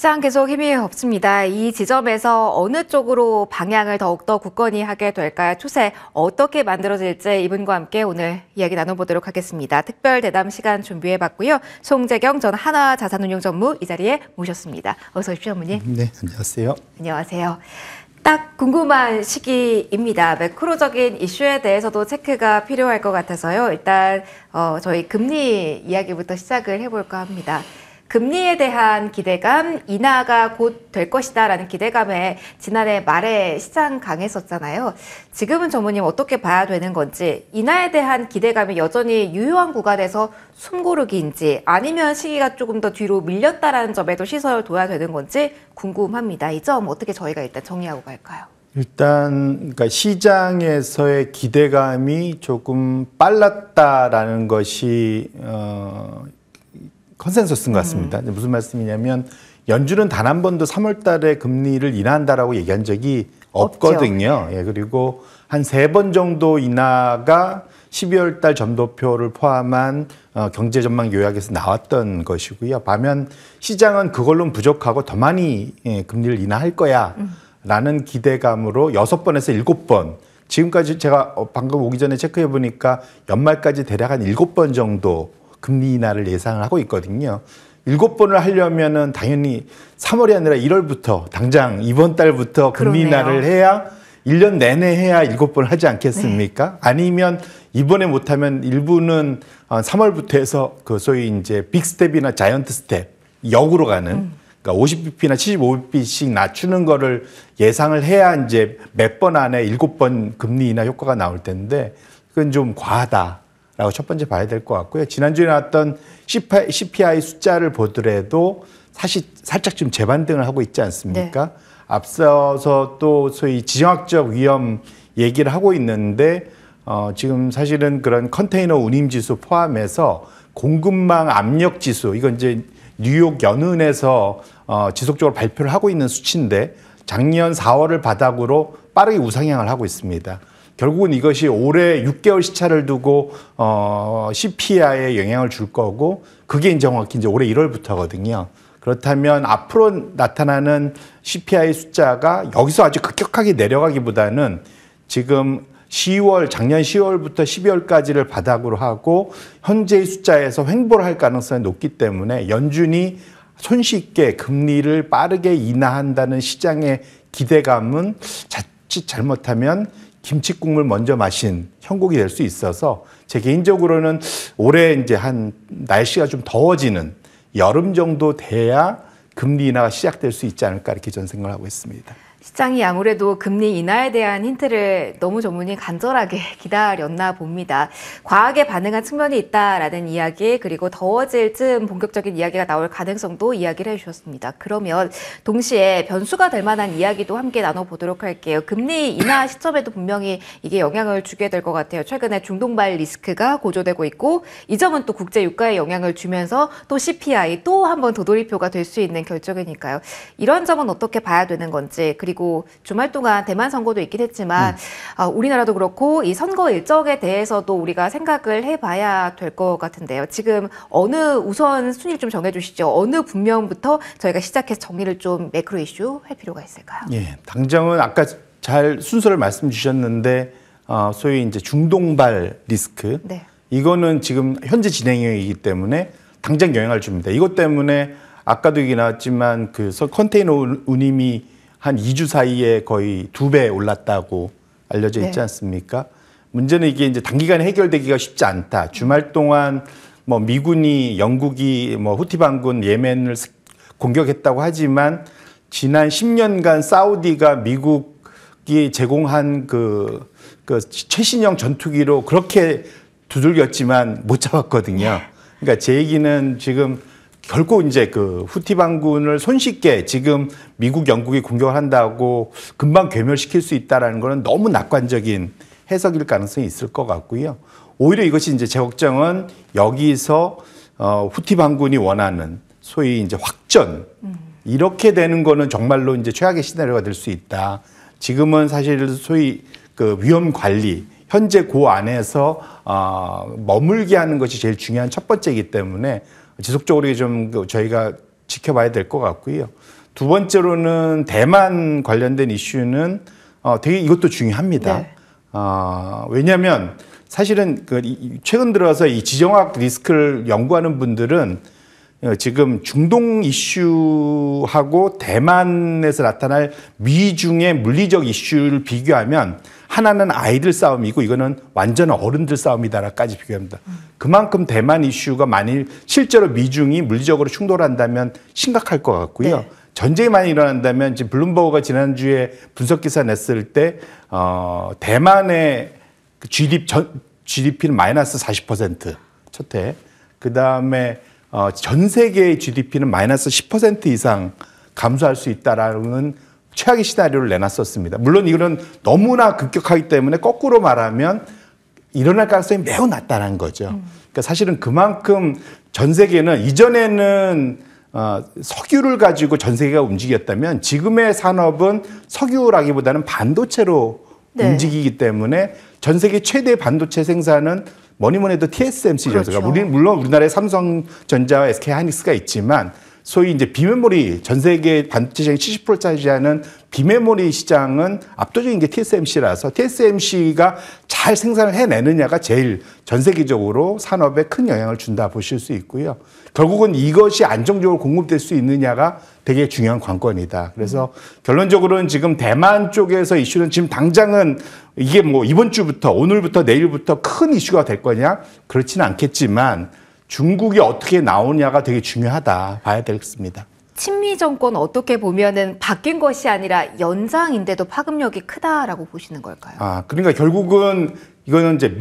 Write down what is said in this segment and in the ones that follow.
시장 계속 힘이 없습니다. 이 지점에서 어느 쪽으로 방향을 더욱더 굳건히 하게 될까요? 추세 어떻게 만들어질지 이분과 함께 오늘 이야기 나눠보도록 하겠습니다. 특별 대담 시간 준비해봤고요. 송재경 전 하나자산운용 전무 이 자리에 모셨습니다. 어서 오십시오, 어머님. 네, 안녕하세요. 안녕하세요. 딱 궁금한 시기입니다. 매크로적인 이슈에 대해서도 체크가 필요할 것 같아서요. 일단 저희 금리 이야기부터 시작을 해볼까 합니다. 금리에 대한 기대감, 인하가 곧 될 것이다라는 기대감에 지난해 말에 시장 강했었잖아요. 지금은 전무님 어떻게 봐야 되는 건지, 인하에 대한 기대감이 여전히 유효한 구간에서 숨고르기인지 아니면 시기가 조금 더 뒤로 밀렸다라는 점에도 시선을 둬야 되는 건지 궁금합니다. 이 점 어떻게 저희가 일단 정리하고 갈까요? 일단 그러니까 시장에서의 기대감이 조금 빨랐다라는 것이 컨센서스인 것 같습니다. 무슨 말씀이냐면 연준은 단 한 번도 3월 달에 금리를 인하한다라고 얘기한 적이 없거든요. 예, 그리고 한 3번 정도 인하가 12월 달 점도표를 포함한 경제 전망 요약에서 나왔던 것이고요. 반면 시장은 그걸로는 부족하고 더 많이 금리를 인하할 거야 라는 기대감으로 6번에서 7번, 지금까지 제가 방금 오기 전에 체크해 보니까 연말까지 대략 한 7번 정도 금리 인하를 예상을 하고 있거든요. 7번을 하려면은 당연히 3월이 아니라 1월부터 당장 이번 달부터 금리 인하를 해야 1년 내내 해야 7번을 하지 않겠습니까? 네. 아니면 이번에 못하면 일부는 3월부터 해서 그 소위 이제 빅스텝이나 자이언트 스텝 역으로 가는 그러니까 50bp나 75bp씩 낮추는 거를 예상을 해야 이제 몇 번 안에 7번 금리 인하 효과가 나올 텐데 그건 좀 과하다. 라고 첫 번째 봐야 될 것 같고요. 지난주에 나왔던 CPI 숫자를 보더라도 사실 살짝 좀 재반등을 하고 있지 않습니까? 네. 앞서서 또 소위 지정학적 위험 얘기를 하고 있는데 지금 사실은 그런 컨테이너 운임 지수 포함해서 공급망 압력 지수, 이건 이제 뉴욕 연은에서 지속적으로 발표를 하고 있는 수치인데 작년 4월을 바닥으로 빠르게 우상향을 하고 있습니다. 결국은 이것이 올해 6개월 시차를 두고 CPI에 영향을 줄 거고 그게 이제 정확히 이제 올해 1월부터거든요. 그렇다면 앞으로 나타나는 CPI 숫자가 여기서 아주 급격하게 내려가기보다는 지금 작년 10월부터 12월까지를 바닥으로 하고 현재의 숫자에서 횡보를 할 가능성이 높기 때문에 연준이 손쉽게 금리를 빠르게 인하한다는 시장의 기대감은 자칫 잘못하면 김치국물 먼저 마신 형국이 될 수 있어서 제 개인적으로는 올해 이제 한 날씨가 좀 더워지는 여름 정도 돼야 금리 인하가 시작될 수 있지 않을까 이렇게 저는 생각을 하고 있습니다. 시장이 아무래도 금리 인하에 대한 힌트를 너무 전문이 간절하게 기다렸나 봅니다. 과하게 반응한 측면이 있다라는 이야기, 그리고 더워질 즈음 본격적인 이야기가 나올 가능성도 이야기를 해주셨습니다. 그러면 동시에 변수가 될 만한 이야기도 함께 나눠보도록 할게요. 금리 인하 시점에도 분명히 이게 영향을 주게 될 것 같아요. 최근에 중동발 리스크가 고조되고 있고 이 점은 또 국제 유가에 영향을 주면서 또 CPI 또 한 번 도돌이표가 될 수 있는 결정이니까요. 이런 점은 어떻게 봐야 되는 건지, 그리고 주말 동안 대만 선거도 있긴 했지만 우리나라도 그렇고 이 선거 일정에 대해서도 우리가 생각을 해봐야 될 것 같은데요. 지금 어느 우선 순위를 좀 정해주시죠. 어느 분명부터 저희가 시작해서 정리를 좀 매크로 이슈 할 필요가 있을까요? 예, 당장은 아까 잘 순서를 말씀 주셨는데 소위 이제 중동발 리스크, 네. 이거는 지금 현재 진행형이기 때문에 당장 영향을 줍니다. 이것 때문에 아까도 얘기 나왔지만 그 컨테이너 운임이 한 2주 사이에 거의 2배 올랐다고 알려져 있지 않습니까? 문제는 이게 이제 단기간에 해결되기가 쉽지 않다. 주말 동안 뭐 미군이, 영국이 뭐 후티 반군 예멘을 공격했다고 하지만 지난 10년간 사우디가 미국이 제공한 그 최신형 전투기로 그렇게 두들겼지만 못 잡았거든요. 그러니까 제 얘기는 지금 결코 이제 그 후티 반군을 손쉽게 지금 미국, 영국이 공격을 한다고 금방 괴멸시킬 수 있다라는 거는 너무 낙관적인 해석일 가능성이 있을 것 같고요. 오히려 이것이 이제 제 걱정은 여기서 후티 반군이 원하는 소위 이제 확전 이렇게 되는 거는 정말로 이제 최악의 시나리오가 될 수 있다. 지금은 사실 소위 그 위험 관리, 현재 그 안에서 머물게 하는 것이 제일 중요한 첫 번째이기 때문에 지속적으로 좀 저희가 지켜봐야 될 것 같고요. 두 번째로는 대만 관련된 이슈는 되게 이것도 중요합니다. 네. 왜냐하면 사실은 최근 들어서 이 지정학 리스크를 연구하는 분들은 지금 중동 이슈하고 대만에서 나타날 미중의 물리적 이슈를 비교하면 하나는 아이들 싸움이고 이거는 완전 어른들 싸움이다라까지 비교합니다. 그만큼 대만 이슈가 만일 실제로 미중이 물리적으로 충돌한다면 심각할 것 같고요. 네. 전쟁이 많이 일어난다면 지금 블룸버그가 지난주에 분석 기사 냈을 때 대만의 GDP는 마이너스 40% 첫 해. 그다음에 전 세계의 GDP는 마이너스 10% 이상 감소할 수 있다라는 최악의 시나리오를 내놨었습니다. 물론 이거는 너무나 급격하기 때문에 거꾸로 말하면 일어날 가능성이 매우 낮다는 거죠. 그러니까 사실은 그만큼 전 세계는 이전에는 석유를 가지고 전 세계가 움직였다면 지금의 산업은 석유라기보다는 반도체로 네. 움직이기 때문에 전 세계 최대 반도체 생산은 뭐니 해도 TSMC죠. 그렇죠. 물론 우리나라에 삼성전자와 SK하이닉스가 있지만 소위 이제 비메모리 전 세계 반도체 시장 70% 차지하는 비메모리 시장은 압도적인 게 TSMC라서 TSMC가 잘 생산을 해내느냐가 제일 전 세계적으로 산업에 큰 영향을 준다 보실 수 있고요. 결국은 이것이 안정적으로 공급될 수 있느냐가 되게 중요한 관건이다. 그래서 결론적으로는 지금 대만 쪽에서 이슈는 지금 당장은 이게 뭐 이번 주부터 오늘부터 내일부터 큰 이슈가 될 거냐? 그렇지는 않겠지만 중국이 어떻게 나오냐가 되게 중요하다 봐야 되겠습니다. 친미 정권 어떻게 보면은 바뀐 것이 아니라 연장인데도 파급력이 크다라고 보시는 걸까요? 그러니까 결국은 이거는 이제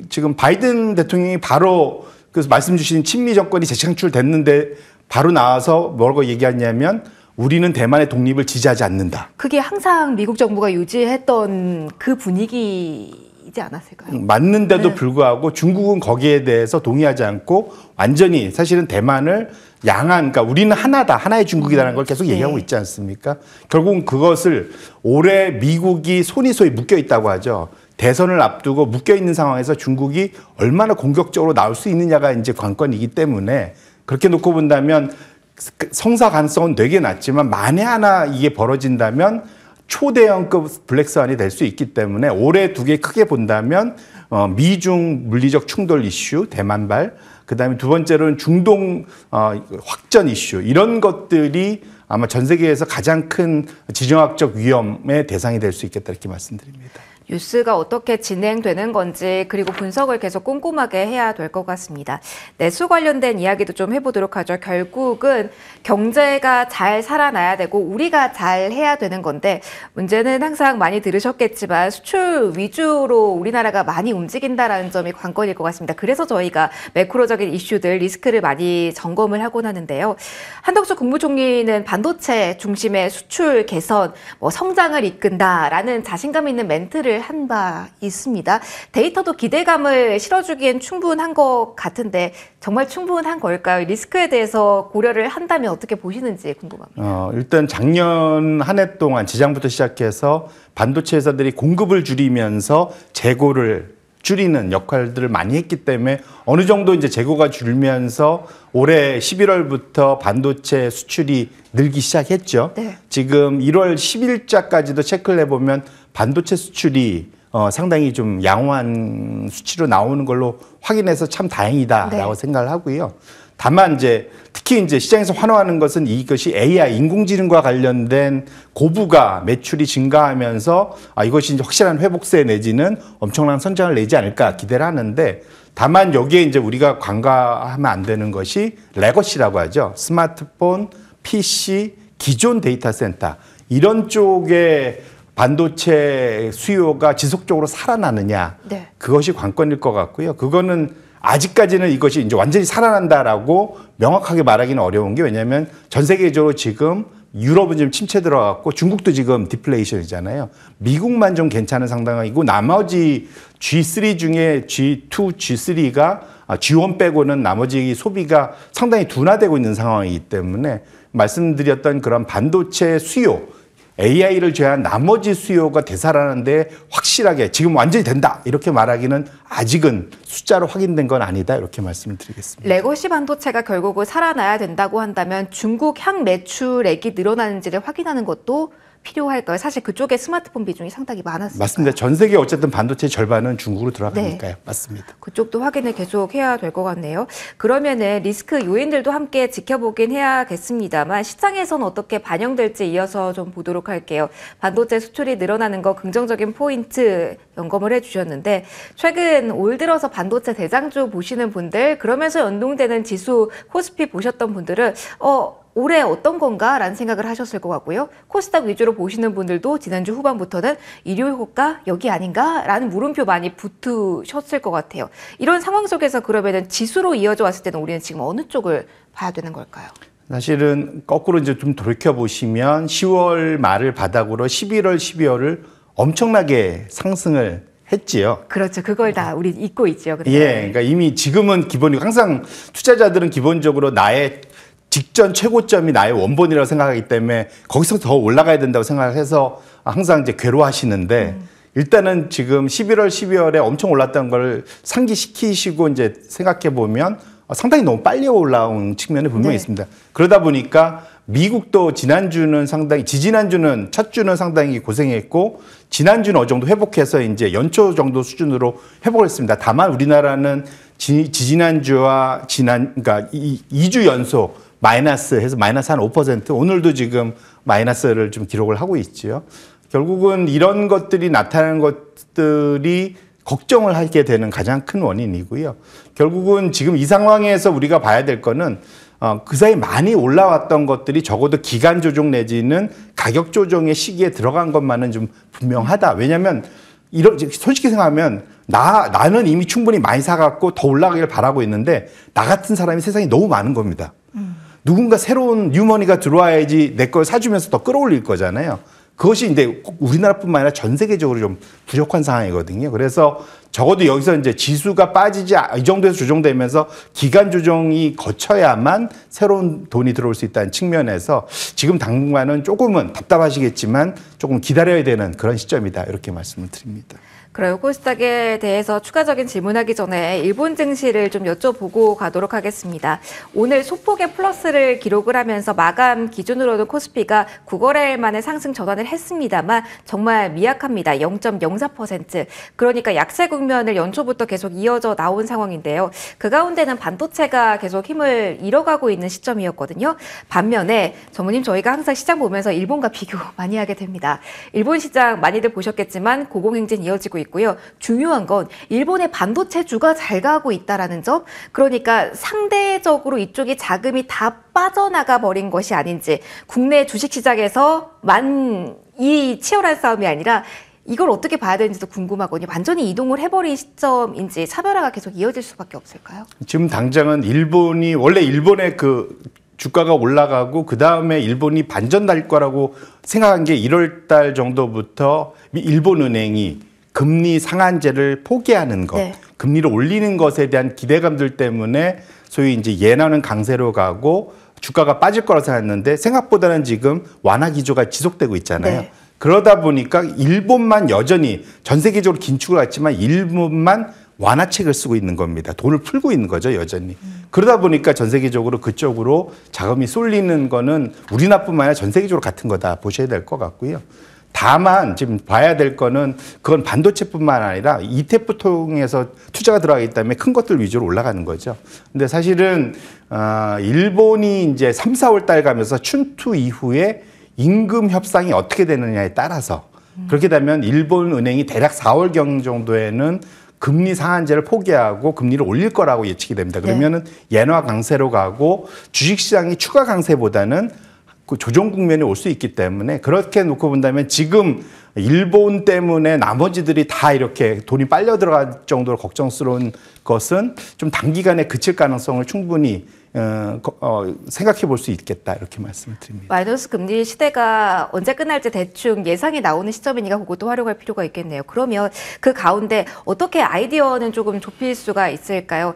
지금 바이든 대통령이 바로 그래서 말씀 주신 친미 정권이 재창출됐는데 바로 나와서 뭐라고 얘기하냐면 우리는 대만의 독립을 지지하지 않는다. 그게 항상 미국 정부가 유지했던 그 분위기이지 않았을까요? 맞는데도 불구하고 중국은 거기에 대해서 동의하지 않고 완전히 사실은 대만을 그러니까 우리는 하나다, 하나의 중국이라는 걸 계속 얘기하고 있지 않습니까? 결국은 그것을 올해 미국이 손이 소위 묶여 있다고 하죠. 대선을 앞두고 묶여 있는 상황에서 중국이 얼마나 공격적으로 나올 수 있느냐가 이제 관건이기 때문에 그렇게 놓고 본다면 성사 가능성은 되게 낮지만 만에 하나 이게 벌어진다면 초대형급 블랙스완이 될 수 있기 때문에 올해 두 개 크게 본다면 미중 물리적 충돌 이슈, 대만발, 그다음에 두 번째로는 중동 확전 이슈 이런 것들이 아마 전 세계에서 가장 큰 지정학적 위험의 대상이 될 수 있겠다 이렇게 말씀드립니다. 뉴스가 어떻게 진행되는 건지 그리고 분석을 계속 꼼꼼하게 해야 될 것 같습니다. 내수 관련된 이야기도 좀 해보도록 하죠. 결국은 경제가 잘 살아나야 되고 우리가 잘 해야 되는 건데 문제는 항상 많이 들으셨겠지만 수출 위주로 우리나라가 많이 움직인다라는 점이 관건일 것 같습니다. 그래서 저희가 매크로적인 이슈들 리스크를 많이 점검을 하곤 하는데요. 한덕수 국무총리는 반도체 중심의 수출 개선, 성장을 이끈다라는 자신감 있는 멘트를 한 바 있습니다. 데이터도 기대감을 실어주기엔 충분한 것 같은데 정말 충분한 걸까요? 리스크에 대해서 고려를 한다면 어떻게 보시는지 궁금합니다. 일단 작년 한 해 동안 지장부터 시작해서 반도체 회사들이 공급을 줄이면서 재고를 줄이는 역할들을 많이 했기 때문에 어느 정도 이제 재고가 줄면서 올해 11월부터 반도체 수출이 늘기 시작했죠. 네. 지금 1월 10일자까지도 체크를 해보면 반도체 수출이 상당히 좀 양호한 수치로 나오는 걸로 확인해서 참 다행이다라고 생각을 하고요. 다만 이제 특히 이제 시장에서 환호하는 것은 이것이 AI 인공지능과 관련된 고부가 매출이 증가하면서 이것이 이제 확실한 회복세 내지는 엄청난 성장을 내지 않을까 기대를 하는데 다만 여기에 이제 우리가 간과하면 안 되는 것이 레거시라고 하죠. 스마트폰, PC, 기존 데이터 센터 이런 쪽에 반도체 수요가 지속적으로 살아나느냐 그것이 관건일 것 같고요. 그거는 아직까지는 이것이 이제 완전히 살아난다라고 명확하게 말하기는 어려운 게 왜냐하면 전 세계적으로 지금 유럽은 좀 침체 들어갔고 중국도 지금 디플레이션이잖아요. 미국만 좀 괜찮은 상황이고 나머지 G3 중에 G2, G3가 G1 빼고는 나머지 소비가 상당히 둔화되고 있는 상황이기 때문에 말씀드렸던 그런 반도체 수요 AI를 제외한 나머지 수요가 되살아나는데 확실하게 지금 완전히 된다 이렇게 말하기는 아직은 숫자로 확인된 건 아니다 이렇게 말씀을 드리겠습니다. 레거시 반도체가 결국은 살아나야 된다고 한다면 중국 향 매출액이 늘어나는지를 확인하는 것도 필요할까요? 사실 그쪽에 스마트폰 비중이 상당히 많았습니다. 맞습니다. 전 세계 어쨌든 반도체 절반은 중국으로 들어가니까요. 네. 맞습니다. 그쪽도 확인을 계속 해야 될 것 같네요. 그러면은 리스크 요인들도 함께 지켜보긴 해야겠습니다만 시장에서는 어떻게 반영될지 이어서 좀 보도록 할게요. 반도체 수출이 늘어나는 거 긍정적인 포인트 점검을 해주셨는데 최근 올 들어서 반도체 대장주 보시는 분들 그러면서 연동되는 지수 코스피 보셨던 분들은 올해 어떤 건가? 라는 생각을 하셨을 것 같고요. 코스닥 위주로 보시는 분들도 지난주 후반부터는 일요일 호가 여기 아닌가? 라는 물음표 많이 붙으셨을 것 같아요. 이런 상황 속에서 그러면은 지수로 이어져 왔을 때는 우리는 지금 어느 쪽을 봐야 되는 걸까요? 사실은 거꾸로 이제 좀 돌이켜보시면 10월 말을 바닥으로 11월, 12월을 엄청나게 상승을 했지요. 그렇죠. 그걸 다 우리 잊고 있죠. 근데. 예. 그러니까 이미 지금은 기본이고 항상 투자자들은 기본적으로 나의 직전 최고점이 나의 원본이라고 생각하기 때문에 거기서 더 올라가야 된다고 생각해서 항상 이제 괴로워하시는데 일단은 지금 11월, 12월에 엄청 올랐던 걸 상기시키시고 이제 생각해 보면 상당히 너무 빨리 올라온 측면이 분명히 있습니다. 그러다 보니까 미국도 지난주는 상당히, 지지난주는 첫 주는 상당히 고생했고 지난주는 어느 정도 회복해서 이제 연초 정도 수준으로 회복을 했습니다. 다만 우리나라는 지지난주와 그러니까 2주 연속 마이너스 해서 마이너스 한 5%, 오늘도 지금 마이너스를 좀 기록을 하고 있지요. 결국은 이런 것들이 나타나는 것들이 걱정을 하게 되는 가장 큰 원인이고요. 결국은 지금 이 상황에서 우리가 봐야 될 거는 그 사이 많이 올라왔던 것들이 적어도 기간 조정 내지는 가격 조정의 시기에 들어간 것만은 좀 분명하다. 왜냐하면 솔직히 생각하면 나는 이미 충분히 많이 사갖고 더 올라가길 바라고 있는데 나 같은 사람이 세상에 너무 많은 겁니다. 누군가 새로운 뉴머니가 들어와야지 내 걸 사주면서 더 끌어올릴 거잖아요. 그것이 이제 우리나라뿐만 아니라 전 세계적으로 좀 부족한 상황이거든요. 그래서 적어도 여기서 이제 지수가 빠지지 이 정도에서 조정되면서 기간 조정이 거쳐야만 새로운 돈이 들어올 수 있다는 측면에서 지금 당분간은 조금은 답답하시겠지만 조금 기다려야 되는 그런 시점이다. 이렇게 말씀을 드립니다. 그래요. 코스닥에 대해서 추가적인 질문하기 전에 일본 증시를 좀 여쭤보고 가도록 하겠습니다. 오늘 소폭의 플러스를 기록을 하면서 마감 기준으로는 코스피가 9거래일 만에 상승 전환을 했습니다만 정말 미약합니다. 0.04%. 그러니까 약세 국면을 연초부터 계속 이어져 나온 상황인데요. 그 가운데는 반도체가 계속 힘을 잃어가고 있는 시점이었거든요. 반면에 전무님 저희가 항상 시장 보면서 일본과 비교 많이 하게 됩니다. 일본 시장 많이들 보셨겠지만 고공행진 이어지고 있고요. 중요한 건 일본의 반도체주가 잘 가고 있다라는 점. 그러니까 상대적으로 이쪽이 자금이 다 빠져나가 버린 것이 아닌지 국내 주식시장에서만 이 치열한 싸움이 아니라 이걸 어떻게 봐야 되는지도 궁금하거든요. 완전히 이동을 해버린 시점인지 차별화가 계속 이어질 수밖에 없을까요? 지금 당장은 원래 일본의 그 주가가 올라가고 그 다음에 일본이 반전 날 거라고 생각한 게 1월 달 정도부터 일본 은행이 금리 상한제를 포기하는 것, 금리를 올리는 것에 대한 기대감들 때문에 소위 이제 예나는 강세로 가고 주가가 빠질 거라고 생각했는데 생각보다는 지금 완화 기조가 지속되고 있잖아요. 그러다 보니까 일본만 여전히 전 세계적으로 긴축을 했지만 일본만 완화책을 쓰고 있는 겁니다. 돈을 풀고 있는 거죠, 여전히. 그러다 보니까 전 세계적으로 그쪽으로 자금이 쏠리는 거는 우리나라뿐만 아니라 전 세계적으로 같은 거다 보셔야 될 것 같고요. 다만 지금 봐야 될 거는 그건 반도체뿐만 아니라 ETF 통해서 투자가 들어가기 때문에 큰 것들 위주로 올라가는 거죠. 근데 사실은 일본이 이제 3, 4월 달 가면서 춘투 이후에 임금 협상이 어떻게 되느냐에 따라서 그렇게 되면 일본 은행이 대략 4월경 정도에는 금리 상한제를 포기하고 금리를 올릴 거라고 예측이 됩니다. 그러면은 엔화 강세로 가고 주식시장이 추가 강세보다는 그 조정 국면에 올 수 있기 때문에 그렇게 놓고 본다면 지금 일본 때문에 나머지들이 다 이렇게 돈이 빨려 들어갈 정도로 걱정스러운 것은 좀 단기간에 그칠 가능성을 충분히 생각해 볼 수 있겠다 이렇게 말씀을 드립니다. 마이너스 금리 시대가 언제 끝날지 대충 예상이 나오는 시점이니까 그것도 활용할 필요가 있겠네요. 그러면 그 가운데 어떻게 아이디어는 조금 좁힐 수가 있을까요?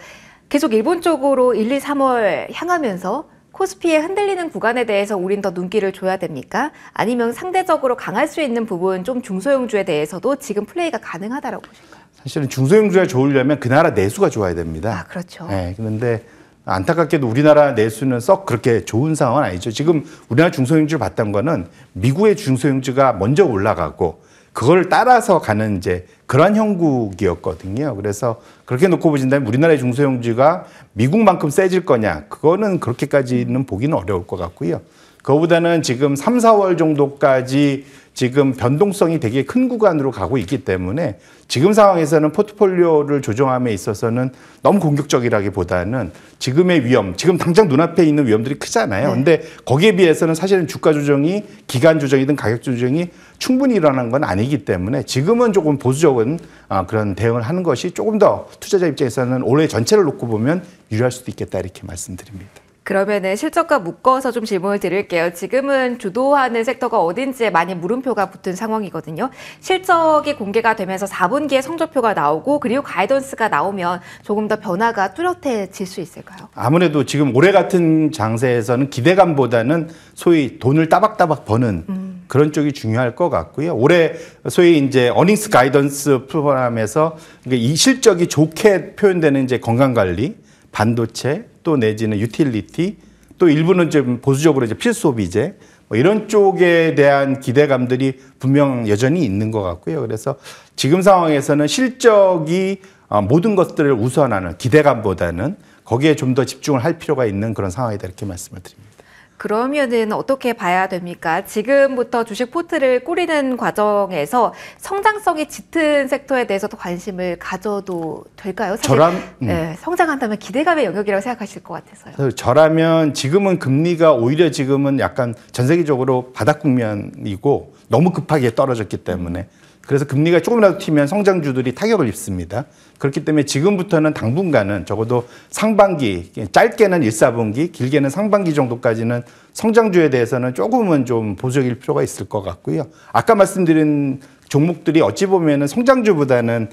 계속 일본 쪽으로 1, 2, 3월 향하면서 코스피의 흔들리는 구간에 대해서 우린 더 눈길을 줘야 됩니까? 아니면 상대적으로 강할 수 있는 부분 좀 중소형주에 대해서도 지금 플레이가 가능하다라고 보실까요? 사실은 중소형주가 좋으려면 그 나라 내수가 좋아야 됩니다. 아, 그렇죠. 네, 그런데 안타깝게도 우리나라 내수는 썩 그렇게 좋은 상황은 아니죠. 지금 우리나라 중소형주를 봤던 거는 미국의 중소형주가 먼저 올라가고 그걸 따라서 가는 이제 그런 형국이었거든요. 그래서 그렇게 놓고 보신다면 우리나라의 중소형주가 미국만큼 세질 거냐? 그거는 그렇게까지는 보기는 어려울 것 같고요. 그거보다는 지금 3, 4월 정도까지 지금 변동성이 되게 큰 구간으로 가고 있기 때문에 지금 상황에서는 포트폴리오를 조정함에 있어서는 너무 공격적이라기보다는 지금의 위험, 지금 당장 눈앞에 있는 위험들이 크잖아요. 근데 거기에 비해서는 사실은 주가 조정이 기간 조정이든 가격 조정이 충분히 일어나는 건 아니기 때문에 지금은 조금 보수적인 그런 대응을 하는 것이 조금 더 투자자 입장에서는 올해 전체를 놓고 보면 유리할 수도 있겠다 이렇게 말씀드립니다. 그러면은 실적과 묶어서 좀 질문을 드릴게요. 지금은 주도하는 섹터가 어딘지에 많이 물음표가 붙은 상황이거든요. 실적이 공개가 되면서 4분기에 성적표가 나오고 그리고 가이던스가 나오면 조금 더 변화가 뚜렷해질 수 있을까요? 아무래도 지금 올해 같은 장세에서는 기대감보다는 소위 돈을 따박따박 버는 그런 쪽이 중요할 것 같고요. 올해 소위 이제 어닝스 가이던스 프로그램에서 이 실적이 좋게 표현되는 이제 건강관리, 반도체, 또 내지는 유틸리티, 또 일부는 좀 보수적으로 이제 필수소비재 뭐 이런 쪽에 대한 기대감들이 분명 여전히 있는 것 같고요. 그래서 지금 상황에서는 실적이 모든 것들을 우선하는 기대감보다는 거기에 좀 더 집중을 할 필요가 있는 그런 상황이다 이렇게 말씀을 드립니다. 그러면은 어떻게 봐야 됩니까? 지금부터 주식 포트를 꾸리는 과정에서 성장성이 짙은 섹터에 대해서도 관심을 가져도 될까요? 사실 네, 성장한다면 기대감의 영역이라고 생각하실 것 같아서요. 저라면 지금은 금리가 오히려 지금은 약간 전 세계적으로 바닥 국면이고 너무 급하게 떨어졌기 때문에 그래서 금리가 조금이라도 튀면 성장주들이 타격을 입습니다. 그렇기 때문에 지금부터는 당분간은 적어도 상반기, 짧게는 1, 4분기, 길게는 상반기 정도까지는 성장주에 대해서는 조금은 좀 보수적일 필요가 있을 것 같고요. 아까 말씀드린 종목들이 어찌 보면은 성장주보다는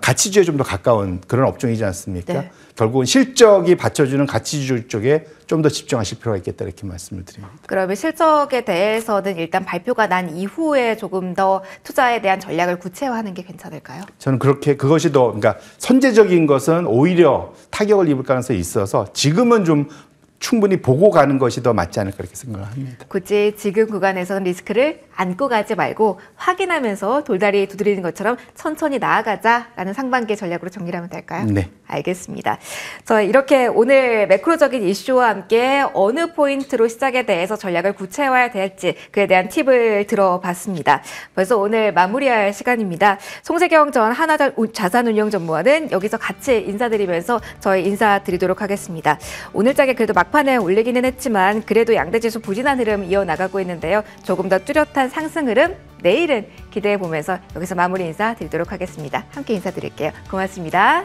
가치주에 좀 더 가까운 그런 업종이지 않습니까? 네. 결국은 실적이 받쳐주는 가치주 쪽에 좀 더 집중하실 필요가 있겠다 이렇게 말씀을 드립니다. 그러면 실적에 대해서는 일단 발표가 난 이후에 조금 더 투자에 대한 전략을 구체화하는 게 괜찮을까요? 저는 그것이 더, 그러니까 선제적인 것은 오히려 타격을 입을 가능성이 있어서 지금은 좀 충분히 보고 가는 것이 더 맞지 않을까 그렇게 생각을 합니다. 굳이 지금 구간에서는 리스크를 안고 가지 말고 확인하면서 돌다리 두드리는 것처럼 천천히 나아가자라는 상반기 전략으로 정리를 하면 될까요? 네. 알겠습니다. 저 이렇게 오늘 매크로적인 이슈와 함께 어느 포인트로 시작에 대해서 전략을 구체화해야 될지 그에 대한 팁을 들어봤습니다. 벌써 오늘 마무리할 시간입니다. 송세경 전 하나자산운용전무원은 여기서 같이 인사드리면서 저희 인사드리도록 하겠습니다. 오늘장에 그래도 막판에 올리기는 했지만 그래도 양대지수 부진한 흐름 이어나가고 있는데요. 조금 더 뚜렷한 상승 흐름 내일은 기대해 보면서 여기서 마무리 인사 드리도록 하겠습니다. 함께 인사드릴게요. 고맙습니다.